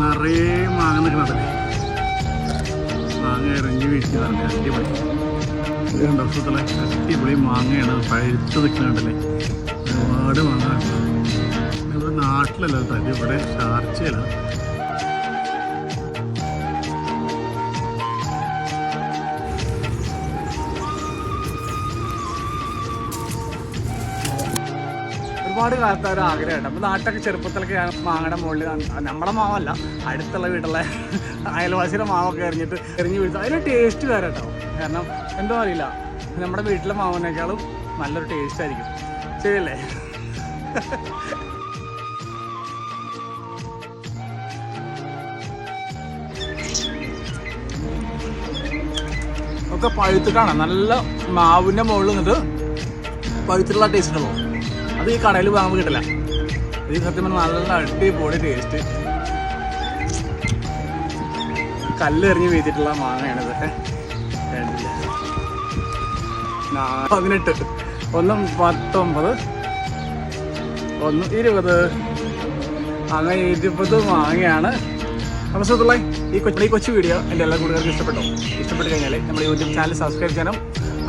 നിറയെ മാങ്ങ നിൽക്കണതല്ലേ, മാങ്ങ ഇറങ്ങി വീഴ്ച പറഞ്ഞ അടിപൊളി. ഇത് കണ്ടോ സുഹൃത്തുക്കളെ, അടിപൊളി മാങ്ങയാണ്, പഴുത്ത് നിൽക്കുന്നുണ്ടല്ലേ. ഒരുപാട് മാങ്ങ ഇവിടെ നാട്ടിലല്ല കേട്ടോ, ഇവിടെ ഷാർജയിലാണ്. ഒരുപാട് കാലത്ത് ഒരു ആഗ്രഹമുണ്ട്. അപ്പോൾ നാട്ടിലൊക്കെ ചെറുപ്പത്തിലൊക്കെ മാങ്ങയുടെ മുകളിൽ നമ്മുടെ മാവല്ല, അടുത്തുള്ള വീട്ടിലെ അയൽവാസിയുടെ മാവൊക്കെ എറിഞ്ഞ് വീഴ്ത്തും. അതിന് ടേസ്റ്റ് വേറെ കേട്ടോ. കാരണം എന്തോ അറിയില്ല, നമ്മുടെ വീട്ടിലെ മാവിനേക്കാളും നല്ലൊരു ടേസ്റ്റ് ആയിരിക്കും. ശരിയല്ലേ? ഒക്കെ പഴുത്തിട്ടാണ്, നല്ല മാവിൻ്റെ മുകളിൽ നിന്നിട്ട് പഴുത്തിട്ടുള്ള ടേസ്റ്റ് ഉള്ളൂ. അത് ഈ കടയിൽ വാങ്ങുമ്പോൾ കിട്ടില്ല. ഇത് സത്യം പറഞ്ഞാൽ നല്ല അടിപൊളി ടേസ്റ്റ്. കല്ലെറിഞ്ഞ് വീഴ്ത്തിട്ടുള്ള മാങ്ങയാണ് ഇതൊക്കെ. 18, 1 19, 1 20, അങ്ങനെ 20 മാങ്ങയാണ്. അപ്പോൾ സുഹൃത്തുക്കളെ, ഈ കൊച്ചു വീഡിയോ എൻ്റെ എല്ലാ കൂട്ടുകാർക്കും ഇഷ്ടപ്പെട്ട് കഴിഞ്ഞാൽ നമ്മുടെ യൂട്യൂബ് ചാനൽ സബ്സ്ക്രൈബ് ചെയ്യാനും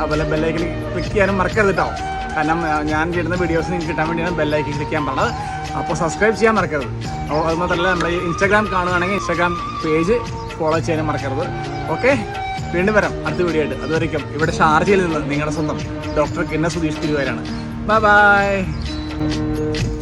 അതുപോലെ ബെല്ലൈക്കൻ ക്ലിക്ക് ചെയ്യാനും മറക്കരുത് കേട്ടോ. കാരണം ഞാൻ ചെയ്യുന്ന വീഡിയോസ് നിങ്ങൾക്ക് കിട്ടാൻ വേണ്ടിയാണ് ബെല്ലൈക്കൻ ക്ലിക്ക് ചെയ്യാൻ പറഞ്ഞത്. അപ്പോൾ സബ്സ്ക്രൈബ് ചെയ്യാൻ മറക്കരുത്. അപ്പോൾ അത് മാത്രമല്ല, നമ്മുടെ ഇൻസ്റ്റാഗ്രാം കാണുകയാണെങ്കിൽ ഇൻസ്റ്റാഗ്രാം പേജ് ഫോളോ ചെയ്യാനും മറക്കരുത്. ഓക്കെ, വീണ്ടും വരാം അടുത്ത വീഡിയോ ആയിട്ട്. അതുവരെയ്ക്കും ഇവിടെ ഷാർജയിൽ നിന്ന് നിങ്ങളുടെ സ്വന്തം ഡോക്ടർ കിന്ന സുധീഷ് തിരുവാരാണ്. Bye by.